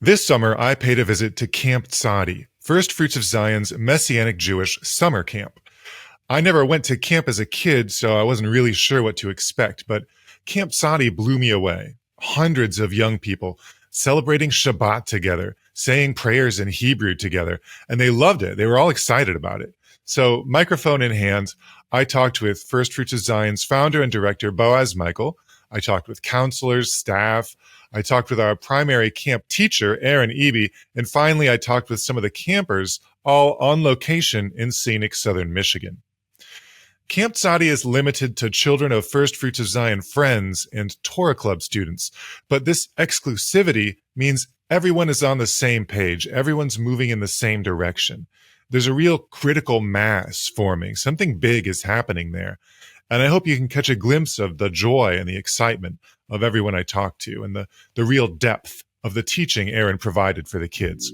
This summer, I paid a visit to Camp Tzadi, First Fruits of Zion's Messianic Jewish summer camp. I never went to camp as a kid, so I wasn't really sure what to expect, but Camp Tzadi blew me away. Hundreds of young people celebrating Shabbat together, saying prayers in Hebrew together, and they loved it. They were all excited about it. So, microphone in hand, I talked with First Fruits of Zion's founder and director, Boaz Michael. I talked with counselors, staff. I talked with our primary camp teacher, Aaron Eby. And finally, I talked with some of the campers, all on location in scenic southern Michigan. Camp Tzadi is limited to children of First Fruits of Zion friends and Torah Club students. But this exclusivity means everyone is on the same page. Everyone's moving in the same direction. There's a real critical mass forming. Something big is happening there. And I hope you can catch a glimpse of the joy and the excitement of everyone I talked to and the real depth of the teaching Aaron provided for the kids.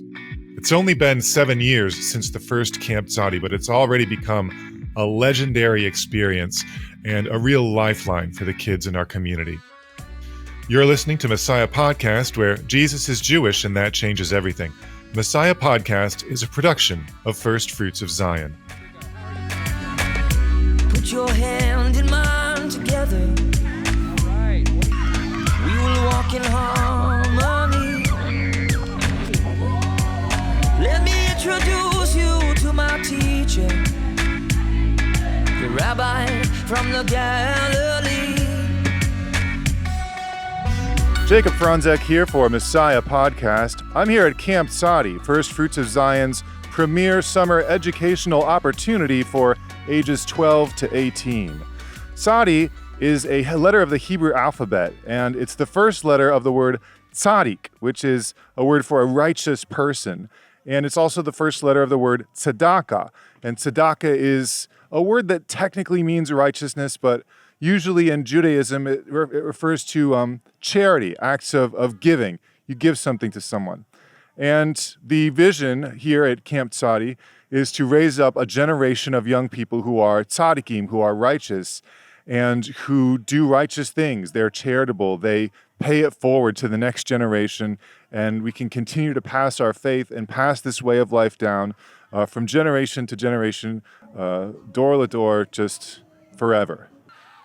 It's only been 7 years since the first Camp Tzadi, but it's already become a legendary experience and a real lifeline for the kids in our community. You're listening to Messiah Podcast, where Jesus is Jewish and that changes everything. Messiah Podcast is a production of First Fruits of Zion. Put your hand in mine together. Right. We will walk in harmony. Let me introduce you to my teacher, the rabbi from the Galilee. Jacob Fronczak here for Messiah Podcast. I'm here at Camp Tzadi, First Fruits of Zion's premier summer educational opportunity for ages 12 to 18. Tzadi is a letter of the Hebrew alphabet, and it's the first letter of the word tzadik, which is a word for a righteous person. And it's also the first letter of the word tzedakah. And tzedakah is a word that technically means righteousness, but usually in Judaism, it refers to charity, acts of giving. You give something to someone. And the vision here at Camp Tzadi is to raise up a generation of young people who are tzaddikim, who are righteous, and who do righteous things. They're charitable. They pay it forward to the next generation, and we can continue to pass our faith and pass this way of life down from generation to generation, door to door, just forever.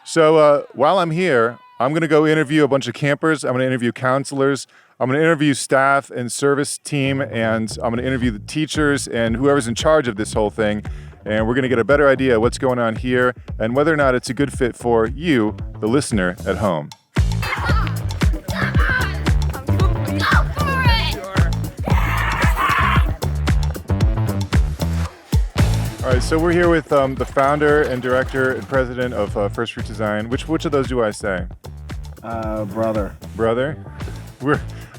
So while I'm here, I'm going to go interview a bunch of campers. I'm going to interview counselors. I'm going to interview staff and service team, and I'm going to interview the teachers and whoever's in charge of this whole thing. And we're going to get a better idea of what's going on here and whether or not it's a good fit for you, the listener at home. All right, so we're here with the founder and director and president of First Fruits of Zion. Which of those do I say? Brother. Brother?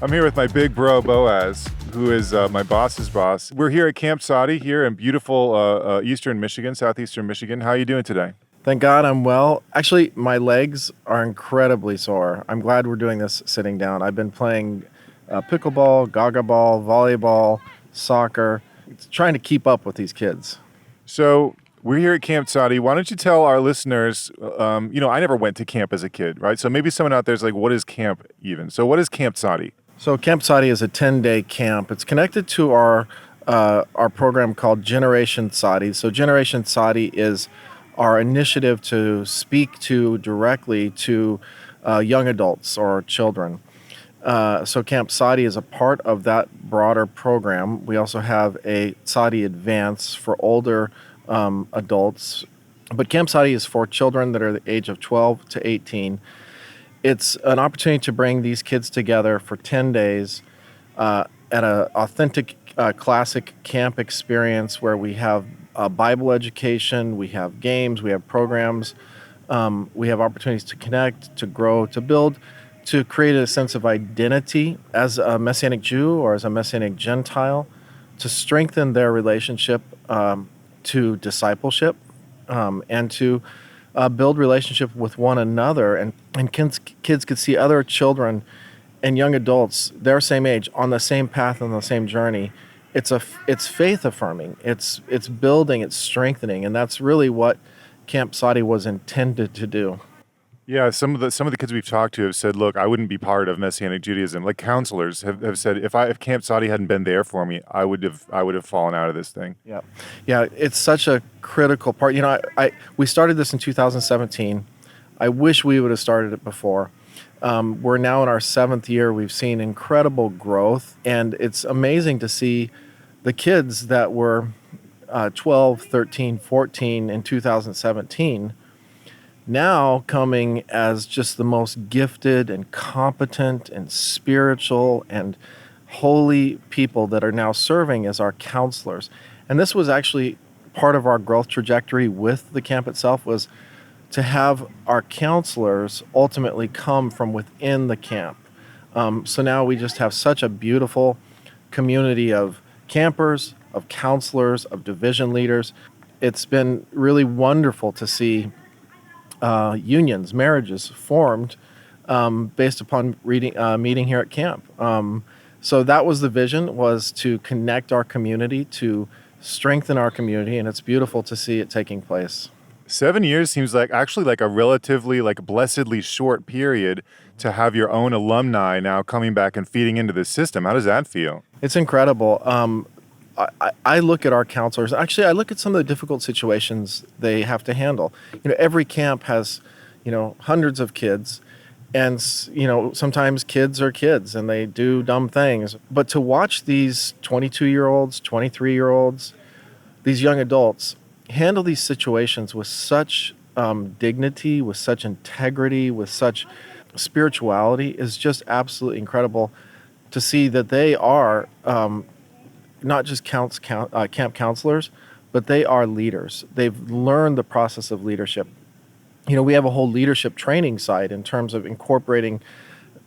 I'm here with my big bro, Boaz, who is my boss's boss. We're here at Camp Tzadi here in beautiful eastern Michigan, southeastern Michigan. How are you doing today? Thank God I'm well. Actually, my legs are incredibly sore. I'm glad we're doing this sitting down. I've been playing pickleball, gaga ball, volleyball, soccer, trying to keep up with these kids. So we're here at Camp Tzadi. Why don't you tell our listeners, I never went to camp as a kid, right? So maybe someone out there is like, what is camp even? So what is Camp Tzadi? So Camp Tzadi is a 10-day camp. It's connected to our program called Generation Tzadi. So Generation Tzadi is our initiative to speak directly to young adults or children. So Camp Tzadi is a part of that broader program. We also have a Tzadi Advance for older adults. But Camp Tzadi is for children that are the age of 12 to 18. It's an opportunity to bring these kids together for 10 days at an authentic classic camp experience where we have Bible education, we have games, we have programs, we have opportunities to connect, to grow, to build, to create a sense of identity as a Messianic Jew or as a Messianic Gentile, to strengthen their relationship to discipleship, and to build relationship with one another. And kids could see other children and young adults their same age on the same path on the same journey. It's faith affirming. It's building. It's strengthening, and that's really what Camp Tzadi was intended to do. Yeah, some of the kids we've talked to have said, "Look, I wouldn't be part of Messianic Judaism." Like counselors have said, if Camp Tzadi hadn't been there for me, I would have fallen out of this thing. Yeah, yeah, it's such a critical part. We started this in 2017. I wish we would have started it before. We're now in our 7th year. We've seen incredible growth, and it's amazing to see the kids that were 12, 13, 14 in 2017 now coming as just the most gifted and competent and spiritual and holy people that are now serving as our counselors. And this was actually part of our growth trajectory with the camp itself, was to have our counselors ultimately come from within the camp. So now we just have such a beautiful community of campers, of counselors, of division leaders. It's been really wonderful to see unions, marriages formed based upon meeting here at camp. So that was the vision, was to connect our community, to strengthen our community, and it's beautiful to see it taking place. 7 years seems like actually like a relatively like blessedly short period to have your own alumni now coming back and feeding into this system. How does that feel? It's incredible. I look at our counselors. Actually, I look at some of the difficult situations they have to handle. Every camp has, hundreds of kids, and sometimes kids are kids and they do dumb things. But to watch these 22-year-olds, 23-year-olds, these young adults handle these situations with such dignity, with such integrity, with such spirituality is just absolutely incredible to see that they are not just camp counselors, but they are leaders. They've learned the process of leadership. We have a whole leadership training site in terms of incorporating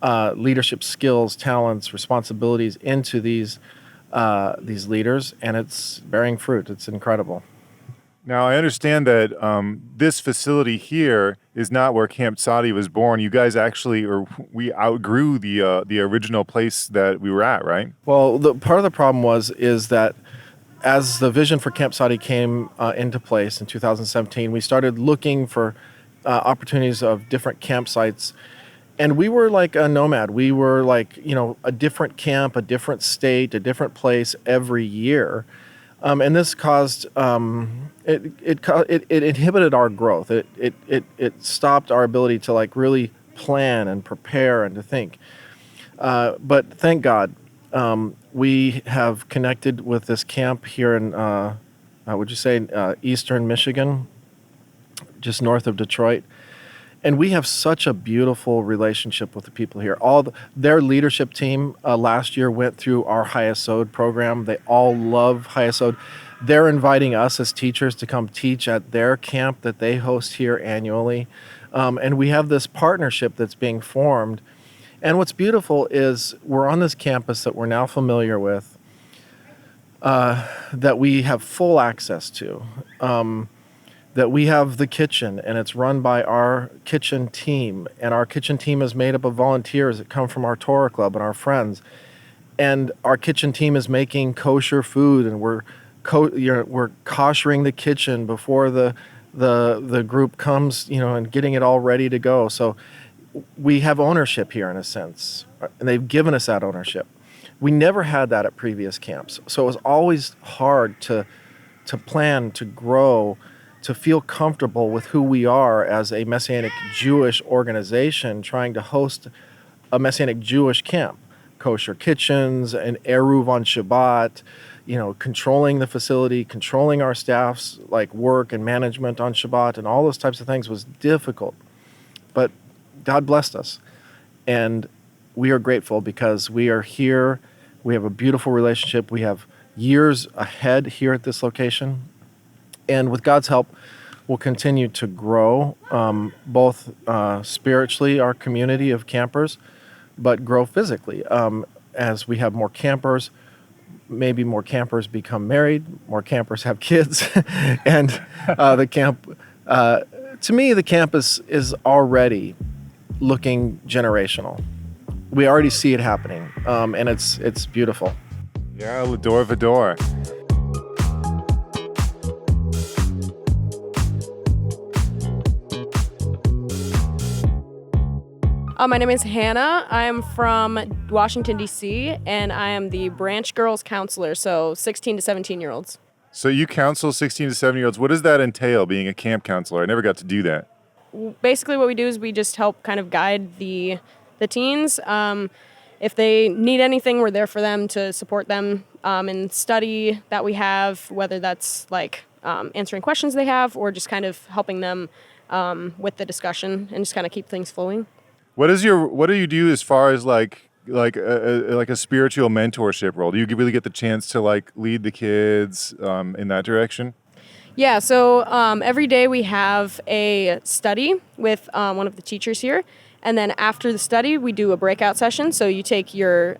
leadership skills, talents, responsibilities into these leaders, and it's bearing fruit. It's incredible. Now, I understand that this facility here is not where Camp Tzadi was born. You guys actually, or we outgrew the original place that we were at, right? Well, part of the problem is that as the vision for Camp Tzadi came into place in 2017, we started looking for opportunities of different campsites. And we were like a nomad. We were like, a different camp, a different state, a different place every year. And this caused it inhibited our growth. It stopped our ability to like really plan and prepare and to think. But thank God, we have connected with this camp here in eastern Michigan, just north of Detroit. And we have such a beautiful relationship with the people here. Their leadership team last year went through our HIASOD program. They all love HIASOD. They're inviting us as teachers to come teach at their camp that they host here annually. And we have this partnership that's being formed. And what's beautiful is we're on this campus that we're now familiar with, that we have full access to. That we have the kitchen, and it's run by our kitchen team, and our kitchen team is made up of volunteers that come from our Torah club and our friends, and our kitchen team is making kosher food, and we're koshering the kitchen before the group comes, and getting it all ready to go. So we have ownership here in a sense, and they've given us that ownership. We never had that at previous camps, so it was always hard to plan, to grow, to feel comfortable with who we are as a Messianic Jewish organization trying to host a Messianic Jewish camp. Kosher kitchens, and Eruv on Shabbat, controlling the facility, controlling our staff's like work and management on Shabbat, and all those types of things was difficult. But God blessed us. And we are grateful because we are here. We have a beautiful relationship. We have years ahead here at this location. And with God's help, we'll continue to grow, both spiritually, our community of campers, but grow physically. As we have more campers, maybe more campers become married, more campers have kids, and the camp, to me, the campus is already looking generational. We already see it happening, and it's beautiful. Yeah, Lador Vador. My name is Hannah. I am from Washington, D.C., and I am the branch girls counselor, so 16 to 17-year-olds. So you counsel 16 to 17-year-olds. What does that entail, being a camp counselor? I never got to do that. Basically, what we do is we just help kind of guide the teens. If they need anything, we're there for them to support them in study that we have, whether that's like answering questions they have or just kind of helping them with the discussion and just kind of keep things flowing. What do you do as far as like a spiritual mentorship role? Do you really get the chance to like lead the kids in that direction? Yeah, so every day we have a study with one of the teachers here. And then after the study, we do a breakout session. So you take your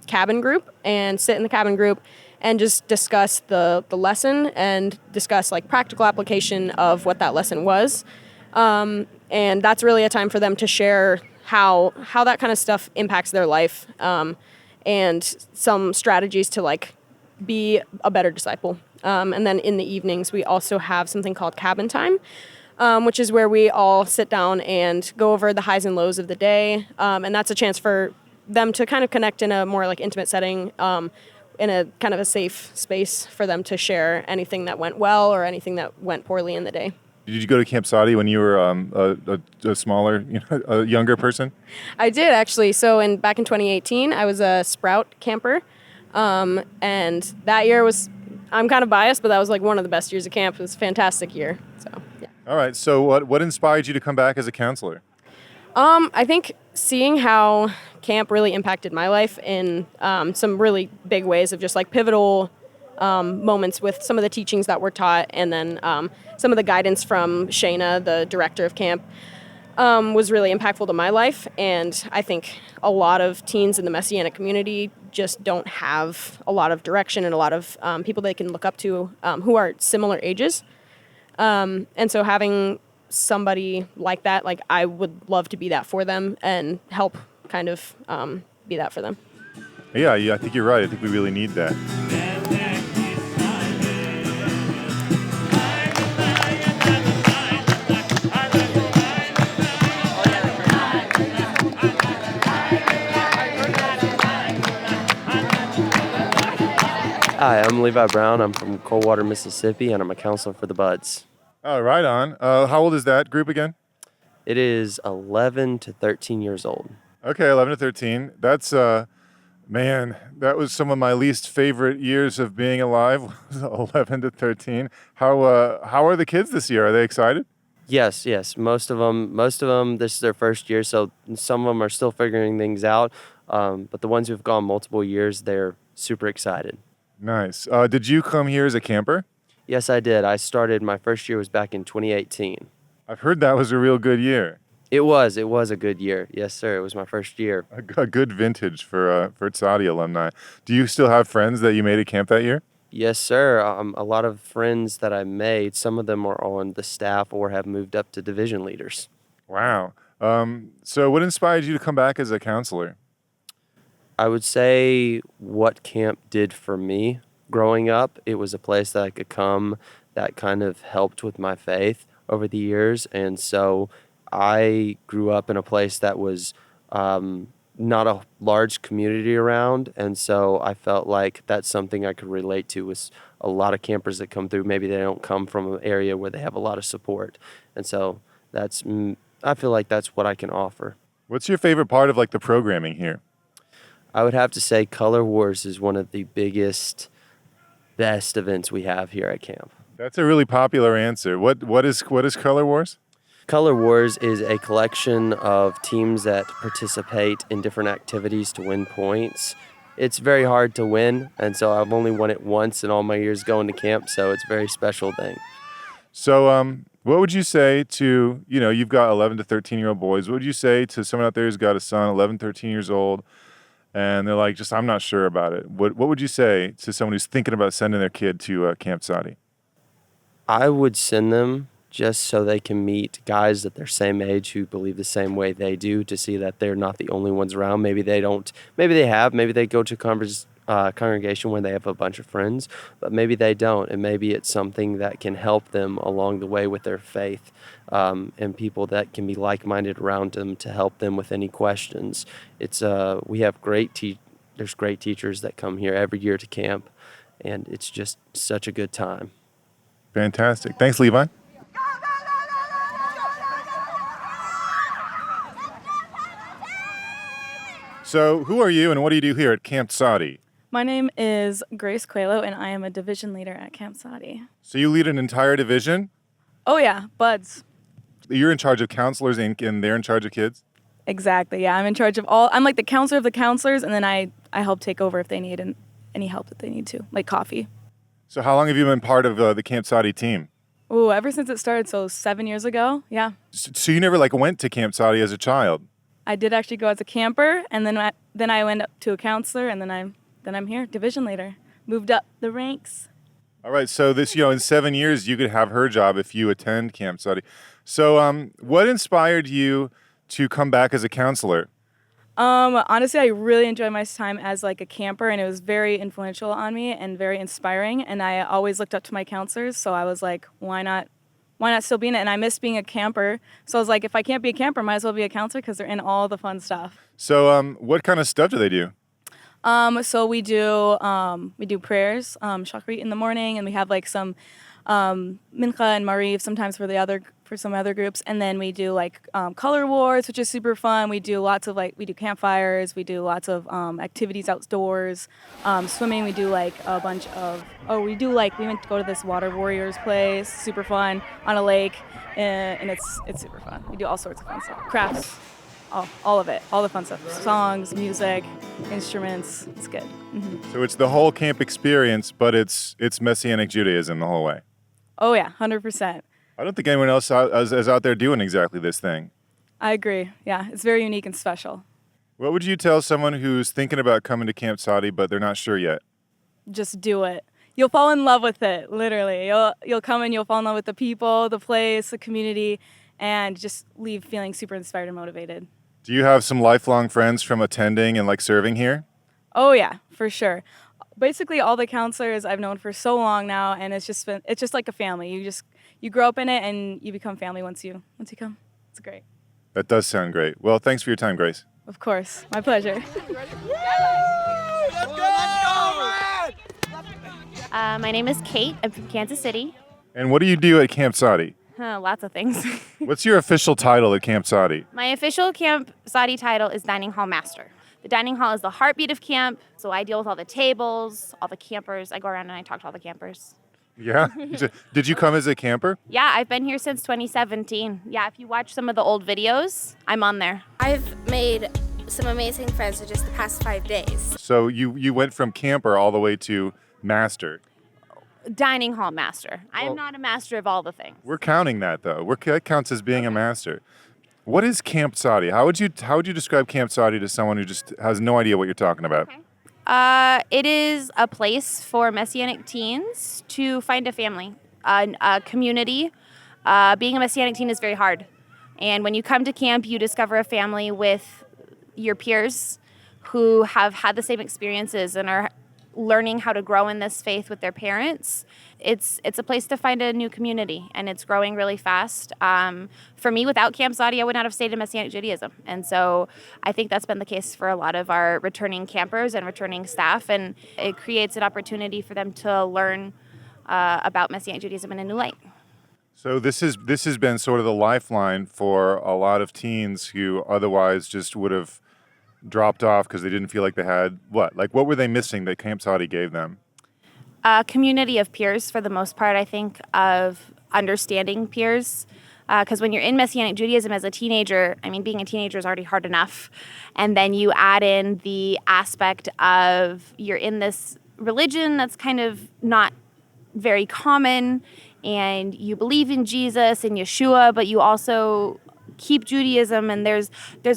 cabin group and sit in the cabin group and just discuss the lesson and discuss like practical application of what that lesson was. And that's really a time for them to share how that kind of stuff impacts their life and some strategies to like be a better disciple. And then in the evenings, we also have something called cabin time, which is where we all sit down and go over the highs and lows of the day. And that's a chance for them to kind of connect in a more like intimate setting, in a kind of a safe space for them to share anything that went well or anything that went poorly in the day. Did you go to Camp Tzadi when you were a smaller, a younger person? I did, actually. So back in 2018, I was a Sprout camper. And that year was, I'm kind of biased, but that was like one of the best years of camp. It was a fantastic year. So, yeah. All right. So what inspired you to come back as a counselor? I think seeing how camp really impacted my life in some really big ways of just like pivotal moments with some of the teachings that were taught, and then some of the guidance from Shayna, the director of camp, was really impactful to my life. And I think a lot of teens in the Messianic community just don't have a lot of direction and a lot of people they can look up to who are similar ages. And so having somebody like that, like I would love to be that for them and help kind of be that for them. Yeah, I think you're right. I think we really need that. Hi, I'm Levi Brown. I'm from Coldwater, Mississippi, and I'm a counselor for the Buds. Oh, right on. How old is that group again? It is 11 to 13 years old. Okay, 11 to 13. That's, man, that was some of my least favorite years of being alive, 11 to 13. How are the kids this year? Are they excited? Yes. Most of them, this is their first year, so some of them are still figuring things out. But the ones who've gone multiple years, they're super excited. Nice. Did you come here as a camper? Yes, I did. I started, my first year was back in 2018. I've heard that was a real good year. It was a good year. Yes, sir. It was my first year. A good vintage for Tzadi alumni. Do you still have friends that you made at camp that year? Yes, sir. A lot of friends that I made, some of them are on the staff or have moved up to division leaders. Wow. So what inspired you to come back as a counselor? I would say what camp did for me growing up. It was a place that I could come that kind of helped with my faith over the years. And so I grew up in a place that was not a large community around. And so I felt like that's something I could relate to with a lot of campers that come through. Maybe they don't come from an area where they have a lot of support. And so I feel like that's what I can offer. What's your favorite part of like the programming here? I would have to say Color Wars is one of the best events we have here at camp. That's a really popular answer. What is Color Wars? Color Wars is a collection of teams that participate in different activities to win points. It's very hard to win, and so I've only won it once in all my years going to camp, so it's a very special thing. So what would you say to, you've got 11 to 13-year-old boys. What would you say to someone out there who's got a son, 11, 13 years old, and they're like, I'm not sure about it. What would you say to someone who's thinking about sending their kid to Camp Tzadi? I would send them just so they can meet guys at their same age who believe the same way they do, to see that they're not the only ones around. Maybe they don't. Maybe they have. Maybe they go to congregation where they have a bunch of friends, but maybe they don't, and maybe it's something that can help them along the way with their faith, and people that can be like-minded around them to help them with any questions. It's we have there's great teachers that come here every year to camp, and it's just such a good time. Fantastic. Thanks, Levi. So, who are you and what do you do here at Camp Tzadi? My name is Grace Coelho, and I am a division leader at Camp Tzadi. So, you lead an entire division? Oh, yeah, buds. You're in charge of counselors and they're in charge of kids? Exactly, yeah. I'm in charge of all. I'm like the counselor of the counselors, and then I help take over if they need any help that they need to, like coffee. So, how long have you been part of the Camp Tzadi team? Oh, ever since it started, so 7 years ago, yeah. So, you never went to Camp Tzadi as a child? I did actually go as a camper, and then I went up to a counselor, and then I'm here, division leader. Moved up the ranks. All right, so this, in 7 years, you could have her job if you attend Camp Tzadi. So, what inspired you to come back as a counselor? Honestly, I really enjoyed my time as like a camper, and it was very influential on me and very inspiring. And I always looked up to my counselors, so I was like, why not still be in it? And I miss being a camper, so I was like, if I can't be a camper, might as well be a counselor because they're in all the fun stuff. So, what kind of stuff do they do? So we do prayers, shachrit in the morning, and we have like some mincha and mariv sometimes for some other groups, and then we do like color wars, which is super fun. We do lots of we do campfires, we do lots of activities outdoors, swimming. We do like a bunch of we went to go to this water warriors place, super fun on a lake, and it's super fun. We do all sorts of fun stuff, crafts. All of it, all the fun stuff, songs, music, instruments. It's good. Mm-hmm. So it's the whole camp experience, but it's Messianic Judaism the whole way. Oh yeah, 100%. I don't think anyone else is out there doing exactly this thing. I agree. Yeah, it's very unique and special. What would you tell someone who's thinking about coming to Camp Tzadi, but they're not sure yet? Just do it. You'll fall in love with it, literally. You'll come and you'll fall in love with the people, the place, the community, and just leave feeling super inspired and motivated. Do you have some lifelong friends from attending and serving here? Oh yeah, for sure. Basically all the counselors I've known for so long now, and it's just like a family. You grow up in it and you become family once you come. It's great. That does sound great. Well, thanks for your time, Grace. Of course, my pleasure. My name is Kate. I'm from Kansas City. And what do you do at Camp Tzadi? Lots of things. What's your official title at Camp Tzadi? My official Camp Tzadi title is Dining Hall Master. The dining hall is the heartbeat of camp, so I deal with all the tables, all the campers. I go around and I talk to all the campers. Yeah? Did you come as a camper? Yeah, I've been here since 2017. Yeah, if you watch some of the old videos, I'm on there. I've made some amazing friends in just the past 5 days. So you went from camper all the way to master. Dining hall master. I am not a master of all the things. We're counting that, though. That counts as being a master. What is Camp Tzadi? How would you describe Camp Tzadi to someone who just has no idea what you're talking about? Okay. It is a place for Messianic teens to find a family, a community. Being a Messianic teen is very hard. And when you come to camp, you discover a family with your peers who have had the same experiences and are learning how to grow in this faith with their parents. It's a place to find a new community, and it's growing really fast. For me, without Camp Tzadi, I would not have stayed in Messianic Judaism. And so I think that's been the case for a lot of our returning campers and returning staff, and it creates an opportunity for them to learn about Messianic Judaism in a new light. So this has been sort of the lifeline for a lot of teens who otherwise just would have dropped off because they didn't feel like they had what were they missing that Camp Tzadi gave them? A community of peers, for the most part, I think, of understanding peers. Because when you're in Messianic Judaism as a teenager, I mean, being a teenager is already hard enough. And then you add in the aspect of you're in this religion that's kind of not very common, and you believe in Jesus and Yeshua, but you also keep Judaism, and there's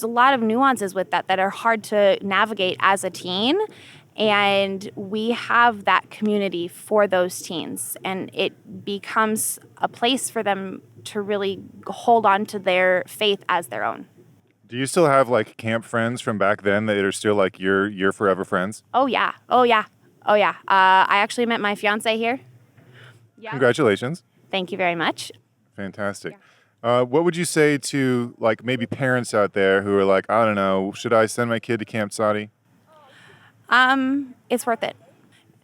a lot of nuances with that are hard to navigate as a teen. And we have that community for those teens, and it becomes a place for them to really hold on to their faith as their own. Do you still have like camp friends from back then that are still like your forever friends? Oh yeah. Oh yeah. Oh yeah. I actually met my fiance here. Yeah. Congratulations. Thank you very much. Fantastic. What would you say to like maybe parents out there who are like, I don't know, should I send my kid to Camp Tzadi? It's worth it.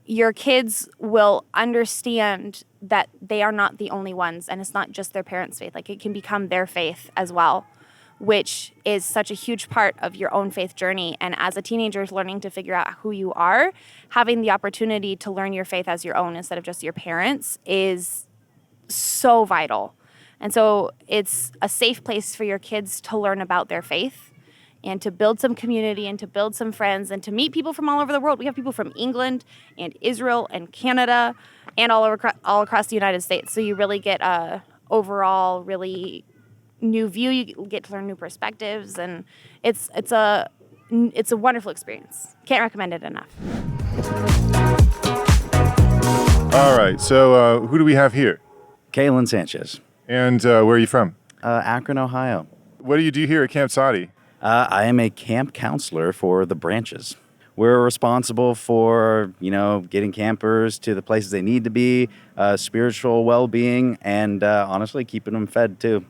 Your kids will understand that they are not the only ones, and it's not just their parents' faith. Like, it can become their faith as well, which is such a huge part of your own faith journey. And as a teenager learning to figure out who you are, having the opportunity to learn your faith as your own instead of just your parents is so vital. And so it's a safe place for your kids to learn about their faith and to build some community and to build some friends and to meet people from all over the world. We have people from England and Israel and Canada and all across the United States. So you really get a overall really new view. You get to learn new perspectives, and it's a wonderful experience. Can't recommend it enough. All right. So who do we have here? Kaylin Sanchez. And where are you from? Akron, Ohio. What do you do here at Camp Tzadi? I am a camp counselor for the branches. We're responsible for, getting campers to the places they need to be, spiritual well-being, and honestly, keeping them fed too.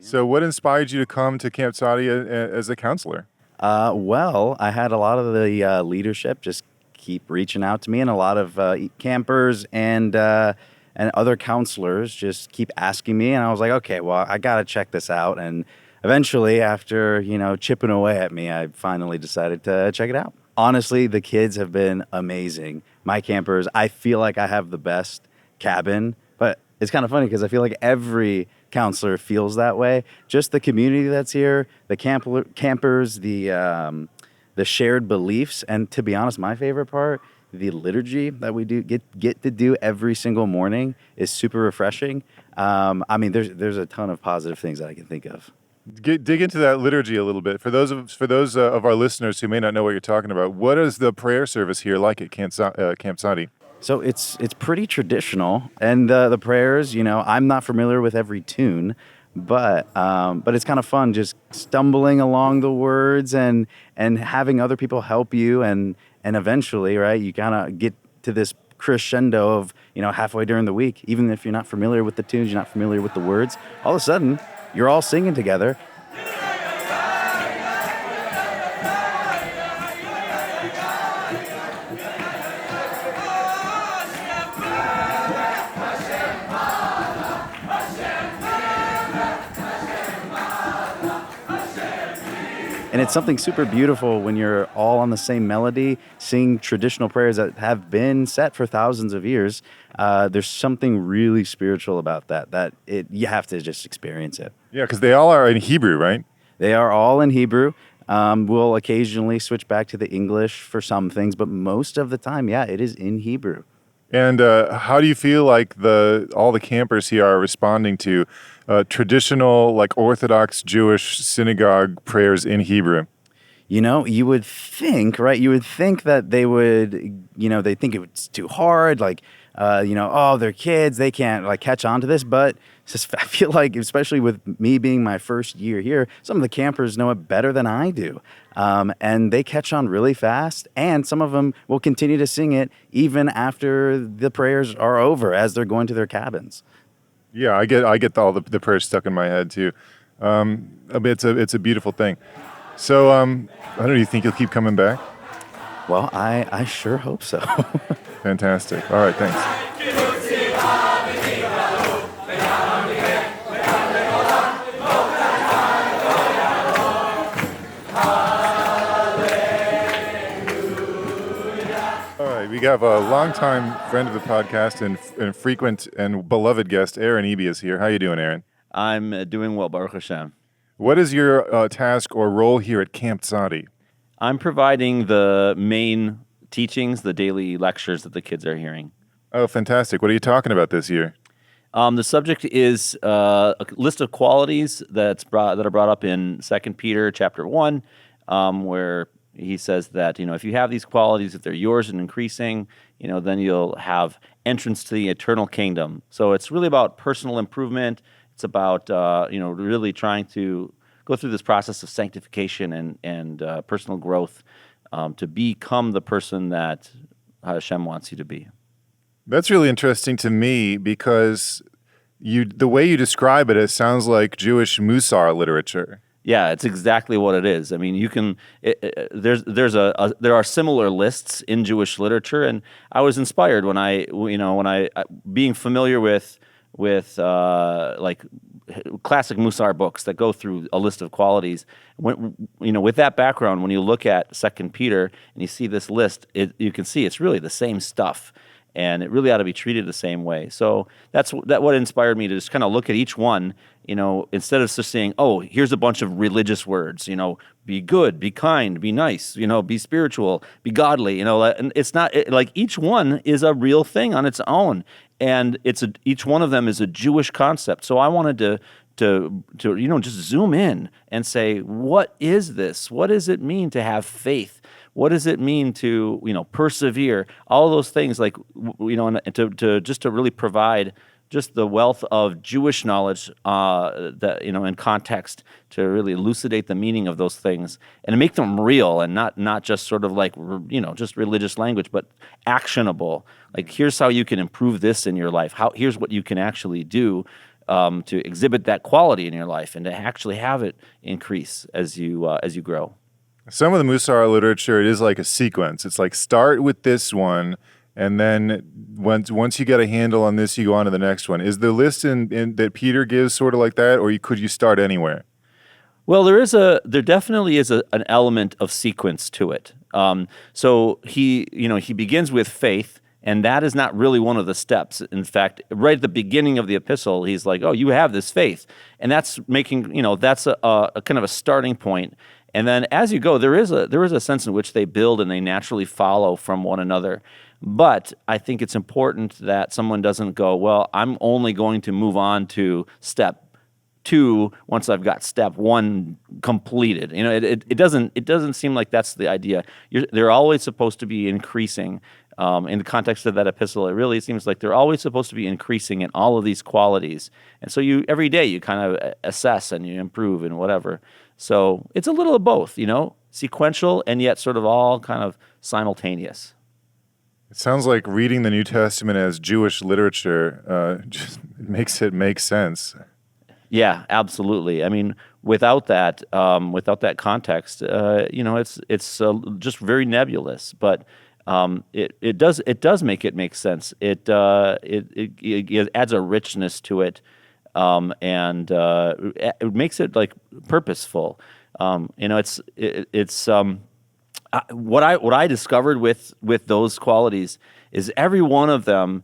So what inspired you to come to Camp Tzadi as a counselor? Well, I had a lot of the leadership just keep reaching out to me, and a lot of campers and other counselors just keep asking me, and I was like, okay, well, I got to check this out. And eventually, after, chipping away at me, I finally decided to check it out. Honestly, the kids have been amazing. My campers, I feel like I have the best cabin, but it's kind of funny because I feel like every counselor feels that way. Just the community that's here, the campers, the shared beliefs, and to be honest, my favorite part, the liturgy that we do get to do every single morning is super refreshing. There's a ton of positive things that I can think of. Dig into that liturgy a little bit. For those of our listeners who may not know what you're talking about, what is the prayer service here like at Camp Tzadi? So it's pretty traditional, and the prayers, I'm not familiar with every tune, but it's kind of fun just stumbling along the words and having other people help you, and eventually, right, you kind of get to this crescendo of, halfway during the week, even if you're not familiar with the tunes, you're not familiar with the words, all of a sudden, you're all singing together. And it's something super beautiful when you're all on the same melody, sing traditional prayers that have been set for thousands of years. There's something really spiritual about that you have to just experience it. Yeah, because they all are in Hebrew, right? They are all in Hebrew. We'll occasionally switch back to the English for some things, but most of the time, yeah, it is in Hebrew. And how do you feel like all the campers here are responding to traditional, like Orthodox Jewish synagogue prayers in Hebrew? You would think, right? You would think that they would, they think it's too hard, like, they're kids, they can't like catch on to this. But I feel like, especially with me being my first year here, some of the campers know it better than I do. And they catch on really fast. And some of them will continue to sing it even after the prayers are over as they're going to their cabins. Yeah, I get all the prayers stuck in my head too. It's a beautiful thing. So, I don't know, do you think you'll keep coming back? Well, I sure hope so. Fantastic. All right, thanks. All right, we have a longtime friend of the podcast and frequent and beloved guest, Aaron Eby is here. How you doing, Aaron? I'm doing well, Baruch Hashem. What is your task or role here at Camp Tzadi? I'm providing the main teachings, the daily lectures that the kids are hearing. Oh, fantastic. What are you talking about this year? The subject is a list of qualities that are brought up in 2 Peter chapter 1, where he says that, if you have these qualities, if they're yours and increasing, then you'll have entrance to the eternal kingdom. So it's really about personal improvement. It's about, really trying to go through this process of sanctification and personal growth to become the person that Hashem wants you to be. That's really interesting to me because the way you describe it, it sounds like Jewish Musar literature. Yeah, it's exactly what it is. I mean, you can. There are similar lists in Jewish literature, and I was inspired when I being familiar with like classic Musar books that go through a list of qualities. With that background, when you look at 2 Peter and you see this list, you can see it's really the same stuff. And it really ought to be treated the same way. So that's what inspired me to just kind of look at each one, instead of just saying, oh, here's a bunch of religious words, be good, be kind, be nice, be spiritual, be godly, and it's not like each one is a real thing on its own. And each one of them is a Jewish concept. So I wanted to just zoom in and say, what is this? What does it mean to have faith? What does it mean to persevere? All those things, like and to really provide just the wealth of Jewish knowledge that in context to really elucidate the meaning of those things and to make them real and not just sort of like just religious language, but actionable. Like, here's how you can improve this in your life. Here's what you can actually do to exhibit that quality in your life and to actually have it increase as you grow. Some of the Musar literature, it is like a sequence. It's like start with this one, and then once you get a handle on this, you go on to the next one. Is the list in that Peter gives sort of like that, or could you start anywhere? Well, there definitely is an element of sequence to it. So he begins with faith, and that is not really one of the steps. In fact, right at the beginning of the epistle, he's like, "Oh, you have this faith," and that's making that's a kind of a starting point. And then as you go, there is a sense in which they build and they naturally follow from one another. But I think it's important that someone doesn't go, well, I'm only going to move on to step 2 once I've got step 1 completed. It doesn't seem like that's the idea. They're always supposed to be increasing. In the context of that epistle, it really seems like they're always supposed to be increasing in all of these qualities. And so every day you kind of assess and you improve and whatever. So it's a little of both, sequential and yet sort of all kind of simultaneous. It sounds like reading the New Testament as Jewish literature just makes it make sense. Yeah, absolutely. I mean, without that context, it's just very nebulous. But it does make it make sense. It adds a richness to it, and it makes it like purposeful. What I discovered with those qualities is every one of them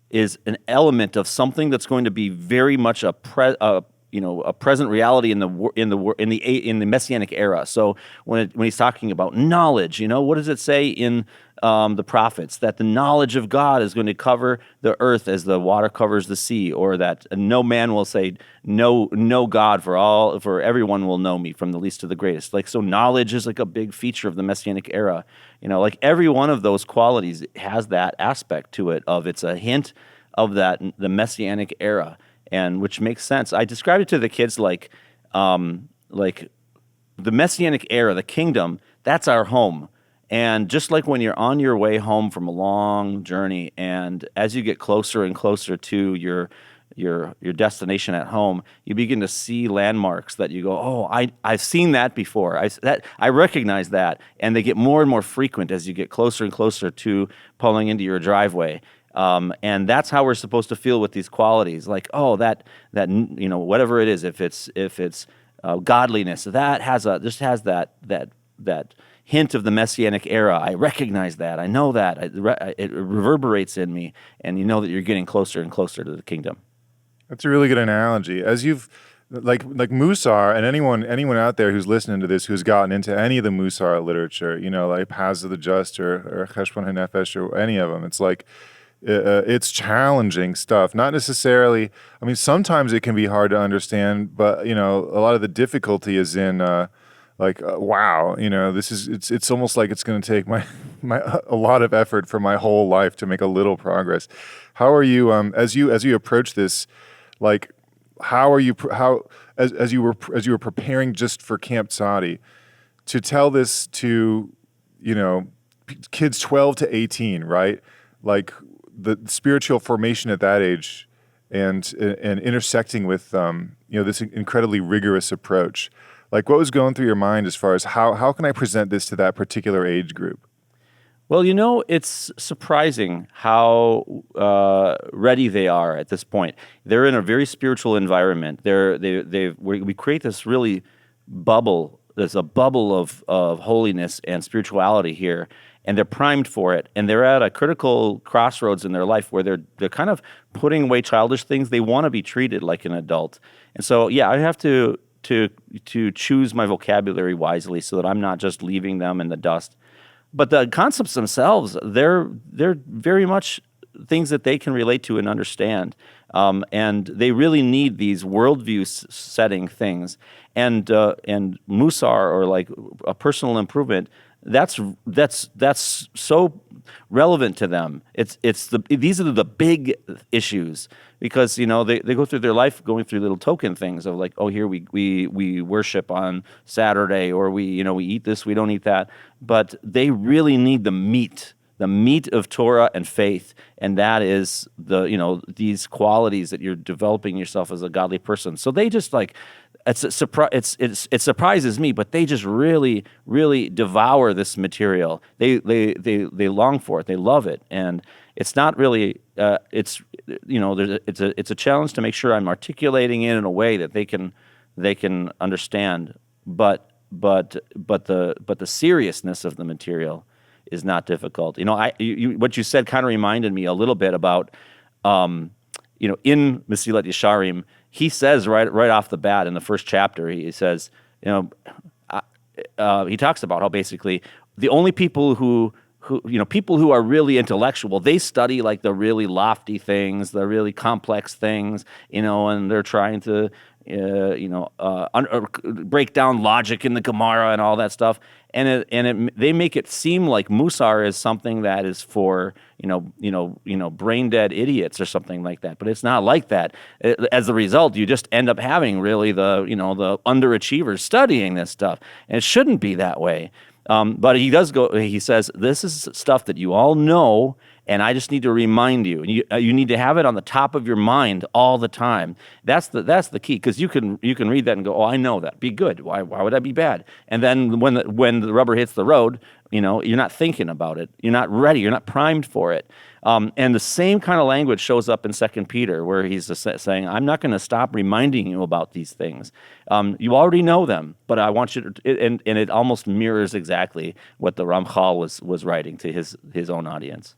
is an element of something that's going to be very much a present reality in the Messianic era. So when he's talking about knowledge, what does it say in the prophets? That the knowledge of God is going to cover the earth as the water covers the sea, or that no man will say no God, for everyone will know me, from the least to the greatest. Like, so knowledge is like a big feature of the Messianic era. Like every one of those qualities has that aspect to it, of it's a hint of the Messianic era. And which makes sense. I described it to the kids like the Messianic era, the kingdom, that's our home. And just like when you're on your way home from a long journey, and as you get closer and closer to your destination at home, you begin to see landmarks that you go, oh, I've seen that before. I recognize that, and they get more and more frequent as you get closer and closer to pulling into your driveway. And that's how we're supposed to feel with these qualities. Like, oh, that whatever it is, if it's godliness, that has that hint of the Messianic era. I recognize that. I know that. It reverberates in me, and you know that you're getting closer and closer to the kingdom. That's a really good analogy. As you've like Musar, and anyone out there who's listening to this who's gotten into any of the Musar literature, like Paths of the Just or Cheshbon HaNefesh or any of them, it's like it's challenging stuff. Not necessarily. I mean, sometimes it can be hard to understand, but a lot of the difficulty is in wow, it's almost like it's going to take a lot of effort for my whole life to make a little progress. How are you as you approach this? Like, how are you as you were preparing just for Camp Tzadi to tell this to, kids 12 to 18, right? Like the spiritual formation at that age, and intersecting with this incredibly rigorous approach. Like, what was going through your mind as far as how can I present this to that particular age group? Well, it's surprising how ready they are at this point. They're in a very spiritual environment. We create this really bubble. There's a bubble of holiness and spirituality here, and they're primed for it. And they're at a critical crossroads in their life where they're kind of putting away childish things. They want to be treated like an adult. And so, yeah, I have to choose my vocabulary wisely so that I'm not just leaving them in the dust. But the concepts themselves, they're very much things that they can relate to and understand. And they really need these worldview setting things. And Musar, or like a personal improvement, that's so relevant to them. These are the big issues, because they go through their life going through little token things of like, oh, here we worship on Saturday, or we eat this, we don't eat that. But they really need the meat of Torah and faith, and that is these qualities that you're developing yourself as a godly person. So they just like, it surprises me, but they just really, really devour this material. They long for it. They love it, and it's not really. It's a challenge to make sure I'm articulating it in a way that they can understand. But the seriousness of the material is not difficult. What you said kind of reminded me a little bit about, in Mesilat Yesharim, he says right off the bat in the first chapter, he says, he talks about how basically the only people who are really intellectual, they study like the really lofty things, the really complex things, and they're trying to, break down logic in the Gemara and all that stuff. They make it seem like Musar is something that is for brain dead idiots or something like that, but it's not like that. As a result, you just end up having really the underachievers studying this stuff, and it shouldn't be that way. But he says, this is stuff that you all know, and I just need to remind you. And you need to have it on the top of your mind all the time. That's the key, because you can read that and go, oh, I know that. Be good. Why would that be bad? And then when the rubber hits the road, you're not thinking about it. You're not ready. You're not primed for it. And the same kind of language shows up in 2 Peter, where he's saying, I'm not going to stop reminding you about these things. You already know them, but I want you to, and it almost mirrors exactly what the Ramchal was writing to his own audience.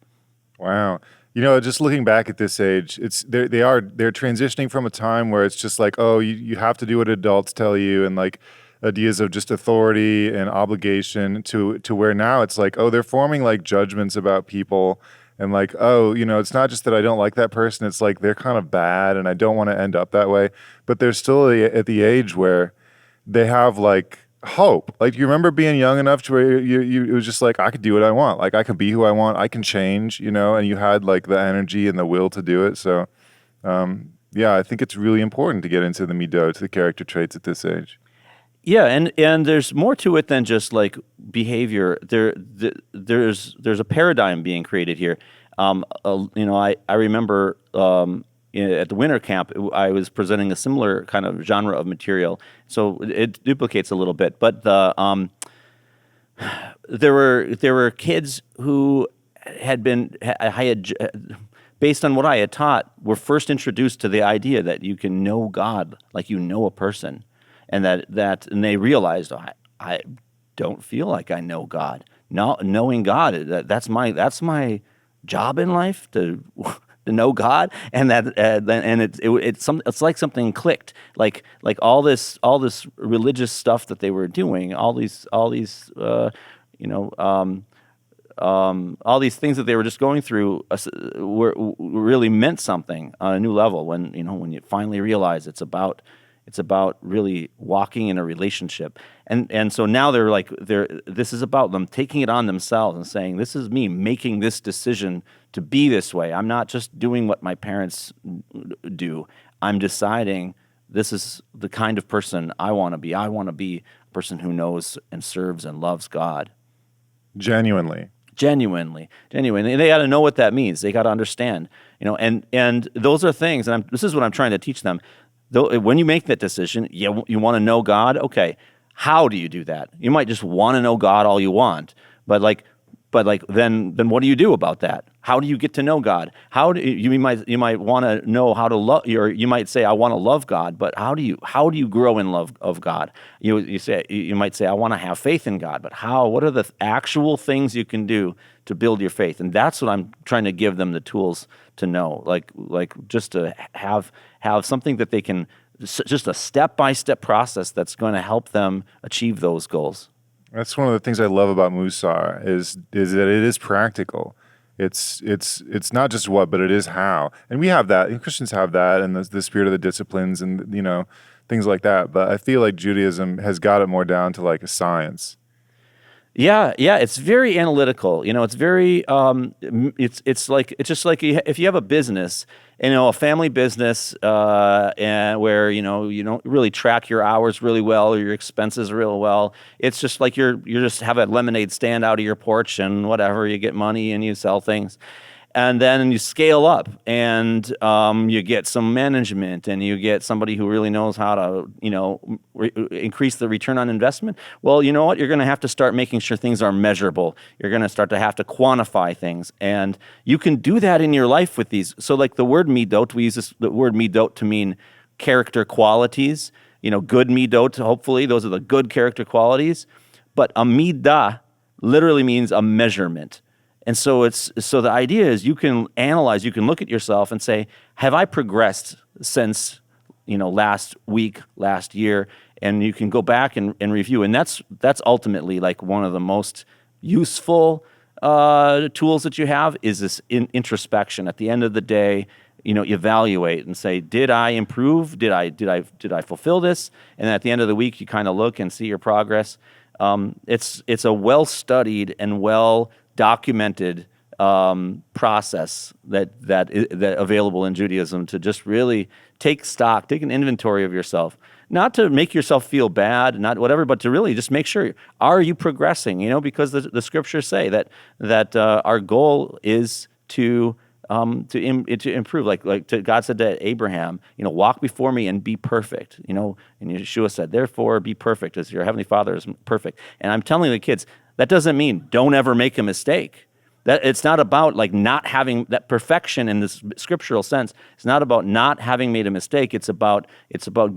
Wow. Just looking back at this age, they're transitioning from a time where it's just like, oh, you have to do what adults tell you, and like ideas of just authority and obligation, to where now it's like, oh, they're forming like judgments about people, and like, oh, it's not just that I don't like that person, it's like they're kind of bad and I don't want to end up that way. But they're still at the age where they have like hope. Like, you remember being young enough to where it was just like, I could do what I want. Like, I can be who I want. I can change, and you had like the energy and the will to do it. So, yeah, I think it's really important to get into the midot, to the character traits at this age. Yeah, and there's more to it than just like behavior. There's a paradigm being created here. I remember at the winter camp, I was presenting a similar kind of genre of material, so it duplicates a little bit. But there were kids who based on what I had taught, were first introduced to the idea that you can know God like you know a person, and and they realized, I don't feel like I know God. Knowing God, that's my job in life, to know God, and it's like something clicked, like all this religious stuff that they were doing, all these things that they were just going through really meant something on a new level. When you finally realize it's about really walking in a relationship, and so now this is about them taking it on themselves and saying, this is me making this decision to be this way. I'm not just doing what my parents do. I'm deciding this is the kind of person I want to be. I want to be a person who knows and serves and loves God. Genuinely. Genuinely. And they got to know what that means. They got to understand, and those are things, and this is what I'm trying to teach them. Though, when you make that decision, you want to know God. Okay, how do you do that? You might just want to know God all you want, but then what do you do about that? How do you get to know God? You might want to know how to love, or you might say, I want to love God, but how do you grow in love of God? You might say, I want to have faith in God, but how? What are the actual things you can do to build your faith? And that's what I'm trying to give them the tools to know, like just to have something that they can, just a step-by-step process that's going to help them achieve those goals. That's one of the things I love about Musar is that it is practical. It's not just what, but it is how. And we have that, and Christians have that, and the spirit of the disciplines and, things like that. But I feel like Judaism has got it more down to like a science. Yeah, it's very analytical. It's very it's just like if you have a business, a family business, and where you don't really track your hours really well or your expenses real well. It's just like you just have a lemonade stand out of your porch and whatever, you get money and you sell things. And then you scale up, and you get some management, and you get somebody who really knows how to, increase the return on investment. Well, you know what? You're going to have to start making sure things are measurable. You're going to start to have to quantify things, and you can do that in your life with these. So, like the word midot, we use the word midot to mean character qualities. Good midot. Hopefully, those are the good character qualities. But a midah literally means a measurement. And so the idea is you can analyze, you can look at yourself and say, have I progressed since, last week, last year? And you can go back and review. And that's ultimately like one of the most useful tools that you have is this introspection. At the end of the day, evaluate and say, did I improve? Did I fulfill this? And at the end of the week, you kind of look and see your progress. It's a well-studied and well-documented process that available in Judaism to just really take stock, take an inventory of yourself, not to make yourself feel bad, not whatever, but to really just make sure, are you progressing? Because the scriptures say that our goal is to improve. Like God said to Abraham, walk before me and be perfect. And Yeshua said, therefore be perfect as your heavenly Father is perfect. And I'm telling the kids, that doesn't mean don't ever make a mistake. That it's not about like not having that perfection in this scriptural sense. It's not about not having made a mistake. It's about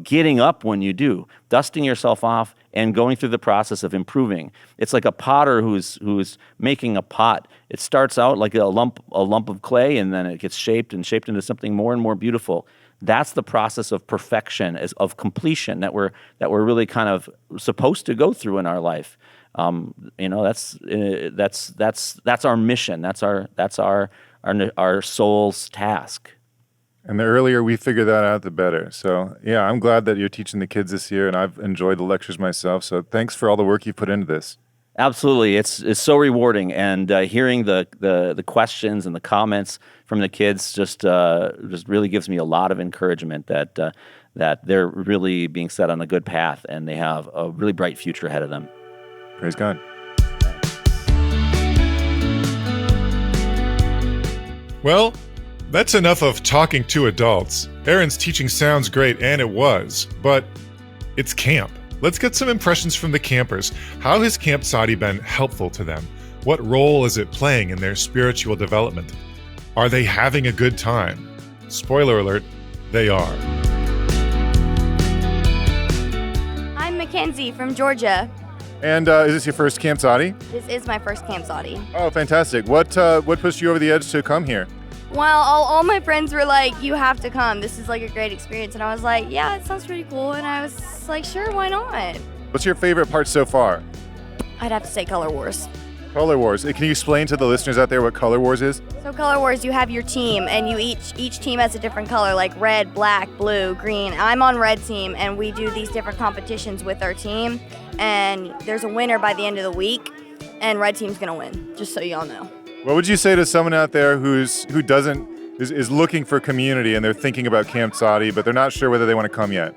getting up when you do, dusting yourself off and going through the process of improving. It's like a potter who's making a pot. It starts out like a lump of clay, and then it gets shaped into something more and more beautiful. That's the process of perfection, of completion that we're really kind of supposed to go through in our life. That's our mission. That's our soul's task. And the earlier we figure that out, the better. So yeah, I'm glad that you're teaching the kids this year, and I've enjoyed the lectures myself. So thanks for all the work you put into this. Absolutely, it's so rewarding, and hearing the questions and the comments from the kids just really gives me a lot of encouragement that they're really being set on a good path, and they have a really bright future ahead of them. Praise God. Well, that's enough of talking to adults. Aaron's teaching sounds great, and it was, but it's camp. Let's get some impressions from the campers. How has Camp Tzadi been helpful to them? What role is it playing in their spiritual development? Are they having a good time? Spoiler alert, they are. I'm Mackenzie from Georgia. And is this your first Camp Tzadi? This is my first Camp Tzadi. Oh, fantastic. What pushed you over the edge to come here? Well, all my friends were like, you have to come. This is like a great experience. And I was like, yeah, it sounds pretty cool. And I was like, sure, why not? What's your favorite part so far? I'd have to say Color Wars. Color Wars. Can you explain to the listeners out there what Color Wars is? So Color Wars, you have your team, and you each team has a different color, like red, black, blue, green. I'm on red team, and we do these different competitions with our team. And there's a winner by the end of the week, and red team's gonna win, just so y'all know. What would you say to someone out there who doesn't is looking for community and they're thinking about Camp Tzadi, but they're not sure whether they want to come yet?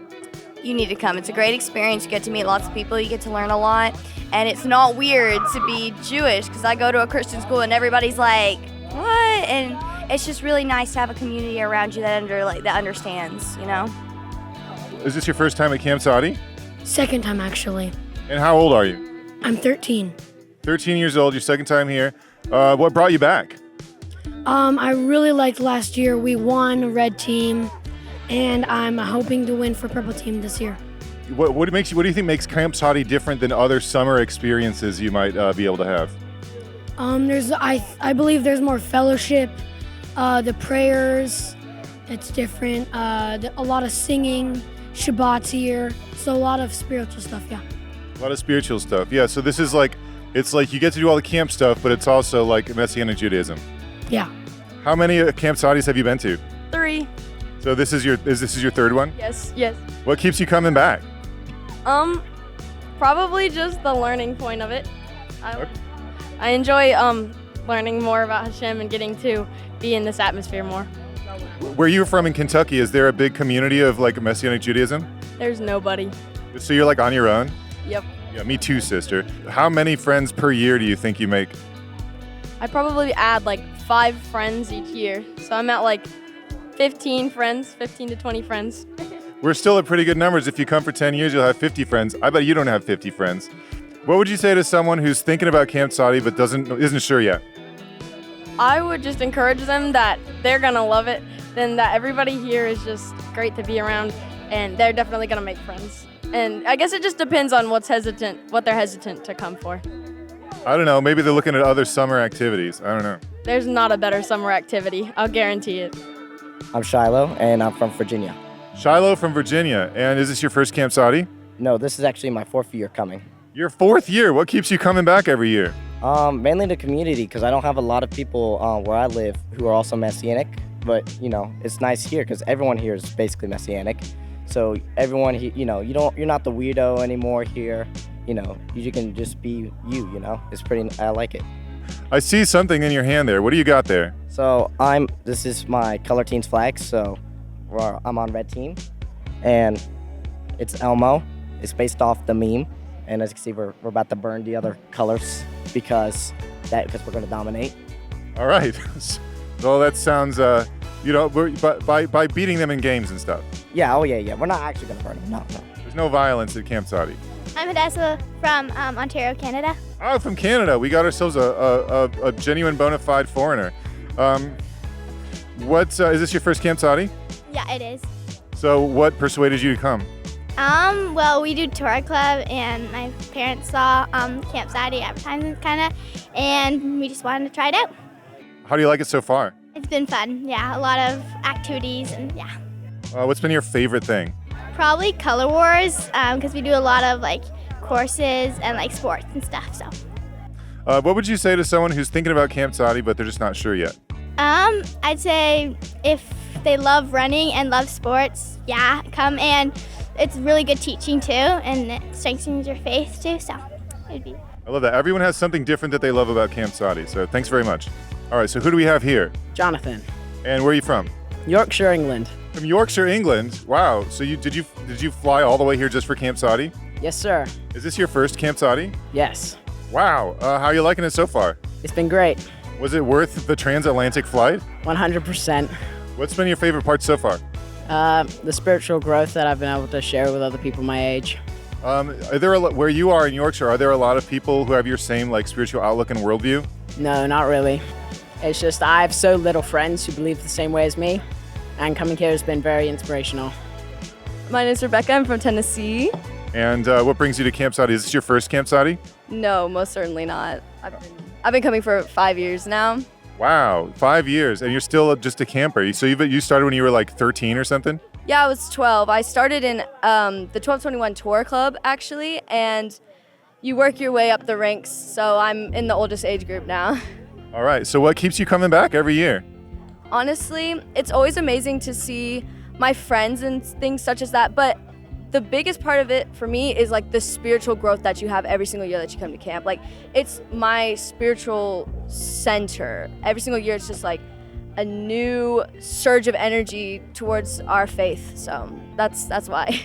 You need to come. It's a great experience. You get to meet lots of people. You get to learn a lot. And it's not weird to be Jewish because I go to a Christian school and everybody's like, what? And it's just really nice to have a community around you that understands, you know? Is this your first time at Camp Tzadi? Second time, actually. And how old are you? I'm 13. 13 years old, your second time here. What brought you back? I really liked last year. We won red team, and I'm hoping to win for purple team this year. What do you think makes Camp Tzadi different than other summer experiences you might be able to have? I believe there's more fellowship. The prayers, it's different. A lot of singing, Shabbat's here, so a lot of spiritual stuff. Yeah. A lot of spiritual stuff. Yeah. So this is like, it's like you get to do all the camp stuff, but it's also like Messianic Judaism. Yeah. How many Camp Tzadis have you been to? 3. So this is your third one? Yes. What keeps you coming back? Probably just the learning point of it. I enjoy learning more about Hashem and getting to be in this atmosphere more. Where you're from in Kentucky, is there a big community of like Messianic Judaism? There's nobody. So you're like on your own? Yep. Yeah, me too, sister. How many friends per year do you think you make? I probably add like 5 friends each year. So I'm at like 15 to 20 friends. We're still at pretty good numbers. If you come for 10 years, you'll have 50 friends. I bet you don't have 50 friends. What would you say to someone who's thinking about Camp Tzadi but isn't sure yet? I would just encourage them that they're gonna love it, then that everybody here is just great to be around, and they're definitely gonna make friends. And I guess it just depends on what they're hesitant to come for. I don't know. Maybe they're looking at other summer activities. I don't know. There's not a better summer activity. I'll guarantee it. I'm Shiloh, and I'm from Virginia. Shiloh from Virginia. And is this your first Camp Tzadi? No, this is actually my 4th year coming. Your 4th year? What keeps you coming back every year? Mainly the community, because I don't have a lot of people where I live who are also Messianic. But, you know, it's nice here because everyone here is basically Messianic. So everyone, you know, you're not the weirdo anymore here. You know, you can just be you know. I like it. I see something in your hand there. What do you got there? So this is my Color Teams flag. So I'm on red team, and it's Elmo. It's based off the meme, and as you can see, we're about to burn the other colors because we're going to dominate. All right. Well, that sounds by beating them in games and stuff. Yeah. Oh yeah. We're not actually going to burn them. No. There's no violence at Camp Tzadi. I'm Hadassah from Ontario, Canada. Oh, from Canada. We got ourselves a genuine bona fide foreigner. Is this your first Camp Tzadi? Yeah, it is. So what persuaded you to come? Well, we do Torah Club, and my parents saw Camp Tzadi advertisements, kind of, and we just wanted to try it out. How do you like it so far? It's been fun, yeah. A lot of activities, and yeah. What's been your favorite thing? Probably Color Wars, because we do a lot of like courses and like sports and stuff. So. What would you say to someone who's thinking about Camp Tzadi but they're just not sure yet? I'd say if they love running and love sports, yeah, come, and it's really good teaching too, and it strengthens your faith too. So it'd be. I love that. Everyone has something different that they love about Camp Tzadi. So thanks very much. All right. So who do we have here? Jonathan. And where are you from? Yorkshire, England. From Yorkshire, England. Wow. So did you fly all the way here just for Camp Tzadi? Yes, sir. Is this your first Camp Tzadi? Yes. Wow. How are you liking it so far? It's been great. Was it worth the transatlantic flight? 100%. What's been your favorite part so far? The spiritual growth that I've been able to share with other people my age. Are there where you are in Yorkshire? Are there a lot of people who have your same like spiritual outlook and worldview? No, not really. It's just I have so little friends who believe the same way as me, and coming here has been very inspirational. My name is Rebecca. I'm from Tennessee. And what brings you to Camp Tzadi? Is this your first Camp Tzadi? No, most certainly not. I've been coming for 5 years now. Wow, 5 years, and you're still just a camper. So you started when you were like 13 or something? Yeah, I was 12. I started in the 1221 Tour Club, actually, and you work your way up the ranks, so I'm in the oldest age group now. All right, so what keeps you coming back every year? Honestly, it's always amazing to see my friends and things such as that, but the biggest part of it for me is like the spiritual growth that you have every single year that you come to camp. Like, it's my spiritual center. Every single year it's just like a new surge of energy towards our faith. So that's why.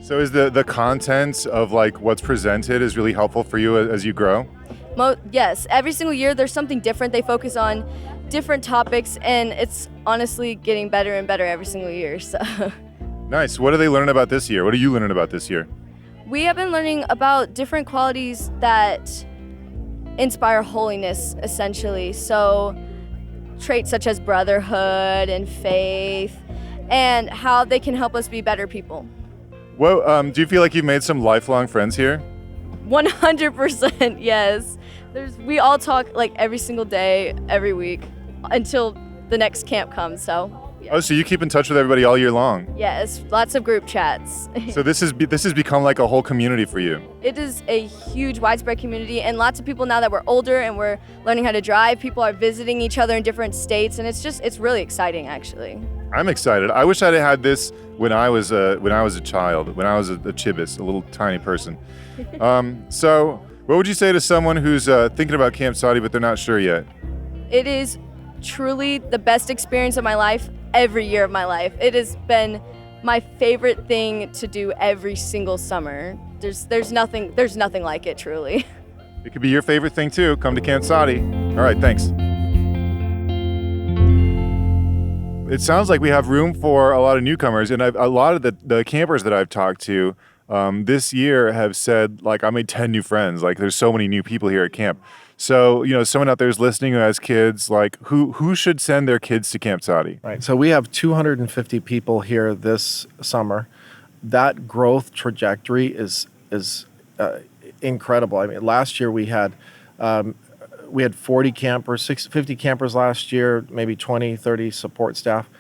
So is the content of like what's presented is really helpful for you as you grow? Yes, every single year there's something different. They focus on different topics, and it's honestly getting better and better every single year. So Nice. What are they learning about this year? What are you learning about this year? we have been learning about different qualities that inspire holiness, essentially. So traits such as brotherhood and faith, and how they can help us be better people. Well, do you feel like you've made some lifelong friends here? 100%, yes. We all talk like every single day, every week, until the next camp comes. So Oh, so you keep in touch with everybody all year long? yes, lots of group chats. So this has become like a whole community for you. It is a huge, widespread community, and lots of people now that we're older and we're learning how to drive, people are visiting each other in different states, and it's really exciting, actually. I'm excited. I wish I'd had this when I was a child, when I was a chibis, a little tiny person. So what would you say to someone who's thinking about Camp Tzadi but they're not sure yet? It is truly the best experience of my life every year of my life. It has been my favorite thing to do every single summer. There's nothing like it, truly. It could be your favorite thing too. Come to Camp Tzadi. All right, thanks. It sounds like we have room for a lot of newcomers, and a lot of the campers that I've talked to this year have said, like, I made 10 new friends. Like, there's so many new people here at camp. So, someone out there is listening who has kids, like, who should send their kids to Camp Tzadi? Right. So we have 250 people here this summer. That growth trajectory is incredible. I mean, last year we had 40 campers, 50 campers last year, maybe 20, 30 support staff.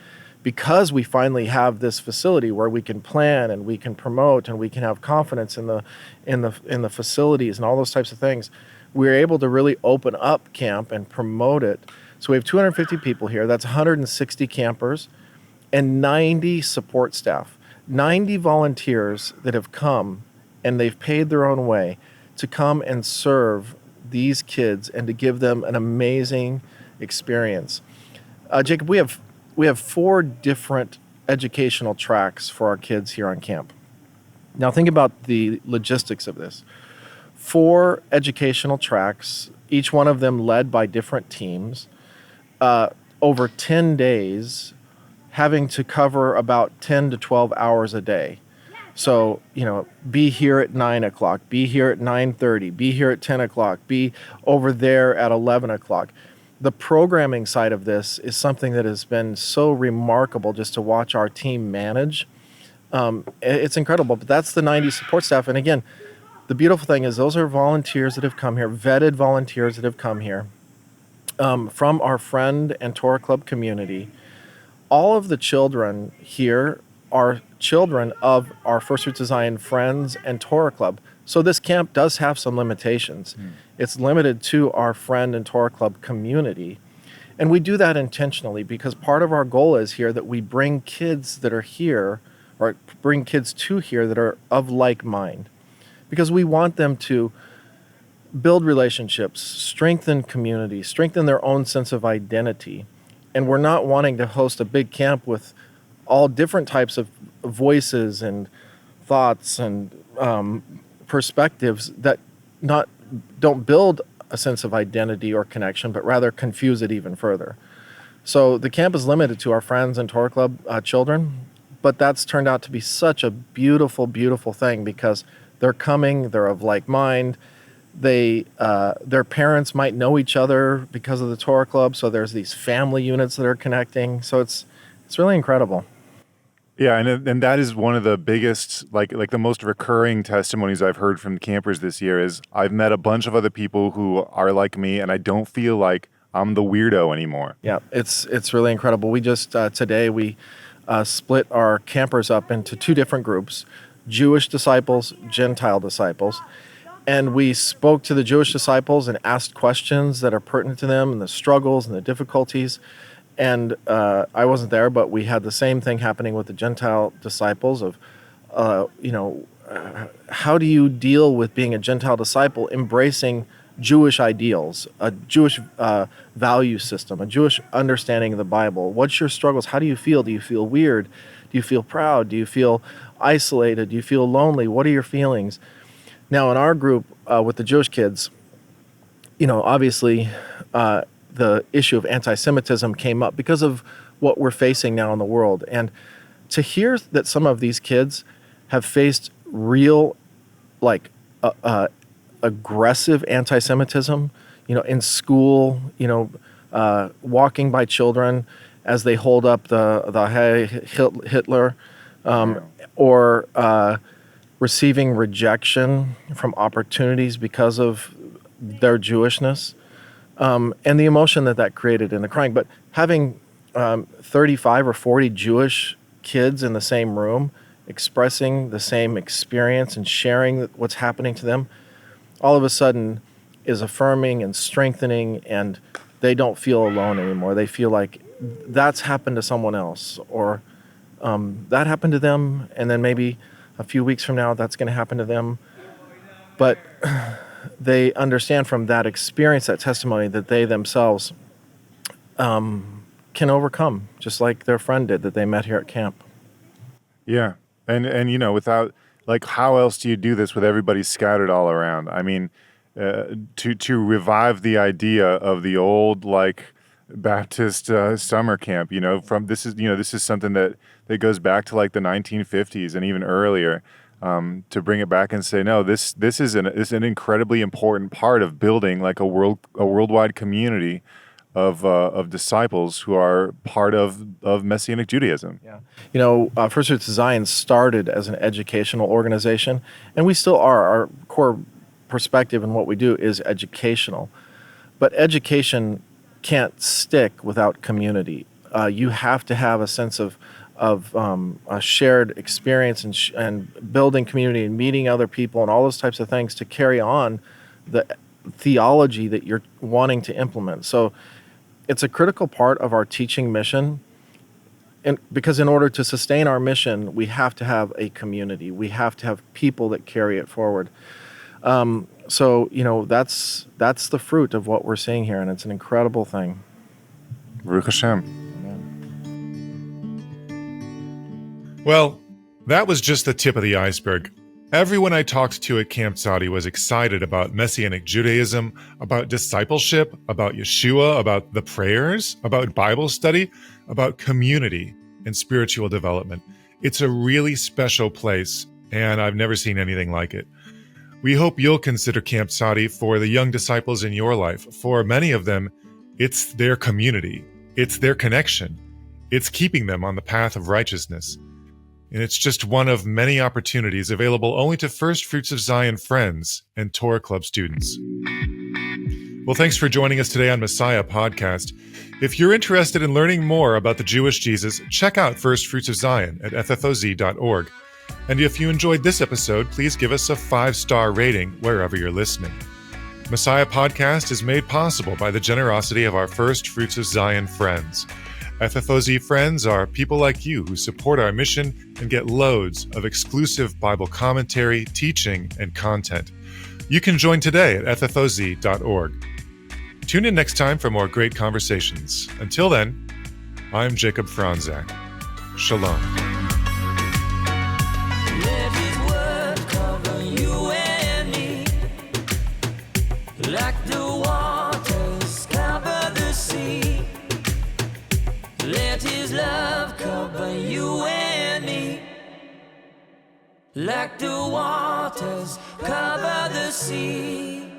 Because we finally have this facility where we can plan and we can promote and we can have confidence in the facilities and all those types of things, we're able to really open up camp and promote it. So we have 250 people here. That's 160 campers and 90 support staff, 90 volunteers that have come and they've paid their own way to come and serve these kids and to give them an amazing experience. Jacob, we have 4 different educational tracks for our kids here on camp. Now think about the logistics of this. 4 educational tracks, each one of them led by different teams, over 10 days, having to cover about 10 to 12 hours a day. So, be here at 9 o'clock, be here at 9:30, be here at 10 o'clock, be over there at 11 o'clock. The programming side of this is something that has been so remarkable just to watch our team manage. It's incredible, but that's the 90 support staff. And again, the beautiful thing is those are volunteers that have come here, vetted volunteers that have come here from our friend and Torah Club community. All of the children here are children of our First Fruits of Zion friends and Torah Club. So this camp does have some limitations. It's limited to our friend and Torah Club community. And we do that intentionally because part of our goal is here that we bring kids that are here, or bring kids to here that are of like mind. Because we want them to build relationships, strengthen community, strengthen their own sense of identity. And we're not wanting to host a big camp with all different types of voices and thoughts and perspectives that don't build a sense of identity or connection, but rather confuse it even further. So the camp is limited to our friends and Torah Club children, but that's turned out to be such a beautiful, beautiful thing because they're coming, they're of like mind. Their parents might know each other because of the Torah Club, so there's these family units that are connecting. So it's really incredible. Yeah, and that is one of the biggest, like the most recurring testimonies I've heard from campers this year is I've met a bunch of other people who are like me, and I don't feel like I'm the weirdo anymore. Yeah, it's really incredible. We just today we split our campers up into 2 different groups: Jewish disciples, Gentile disciples. And we spoke to the Jewish disciples and asked questions that are pertinent to them and the struggles and the difficulties. And I wasn't there, but we had the same thing happening with the Gentile disciples of, how do you deal with being a Gentile disciple, embracing Jewish ideals, a Jewish value system, a Jewish understanding of the Bible. What's your struggles? How do you feel? Do you feel weird? Do you feel proud? Do you feel isolated? Do you feel lonely? What are your feelings? Now, in our group with the Jewish kids, obviously the issue of anti-Semitism came up because of what we're facing now in the world. And to hear that some of these kids have faced real, aggressive anti-Semitism, in school, walking by children as they hold up the Hey Hitler, or receiving rejection from opportunities because of their Jewishness, and the emotion that created in the crying. But having 35 or 40 Jewish kids in the same room expressing the same experience and sharing what's happening to them, all of a sudden is affirming and strengthening, and they don't feel alone anymore. They feel like that's happened to someone else, or that happened to them, and then maybe a few weeks from now that's going to happen to them. But they understand from that experience, that testimony, that they themselves can overcome, just like their friend did that they met here at camp. Yeah. And without, how else do you do this with everybody scattered all around? I mean, to revive the idea of the old, Baptist summer camp, this is something that goes back to the 1950s and even earlier, to bring it back and say, no, this is an incredibly important part of building a worldwide community of disciples who are part of Messianic Judaism. Yeah. First Fruits of Zion started as an educational organization, and we still are. Our core perspective in what we do is educational. But education can't stick without community. You have to have a sense of a shared experience and building community and meeting other people and all those types of things to carry on the theology that you're wanting to implement. So it's a critical part of our teaching mission, and because in order to sustain our mission, we have to have a community. We have to have people that carry it forward. So that's the fruit of what we're seeing here, and it's an incredible thing. Baruch Hashem. Well, that was just the tip of the iceberg. Everyone I talked to at Camp Tzadi was excited about Messianic Judaism, about discipleship, about Yeshua, about the prayers, about Bible study, about community and spiritual development. It's a really special place, and I've never seen anything like it. We hope you'll consider Camp Tzadi for the young disciples in your life. For many of them, it's their community. It's their connection. It's keeping them on the path of righteousness. And it's just one of many opportunities available only to First Fruits of Zion friends and Torah Club students. Well, thanks for joining us today on Messiah Podcast. If you're interested in learning more about the Jewish Jesus, check out First Fruits of Zion at ffoz.org. And if you enjoyed this episode, please give us a 5-star rating wherever you're listening. Messiah Podcast is made possible by the generosity of our First Fruits of Zion friends. FFOZ friends are people like you who support our mission and get loads of exclusive Bible commentary, teaching, and content. You can join today at ffoz.org. Tune in next time for more great conversations. Until then, I'm Jacob Fronczak. Shalom. Let his word cover you and me, like the waters cover the sea. Let his love cover you and me, like the waters cover the sea.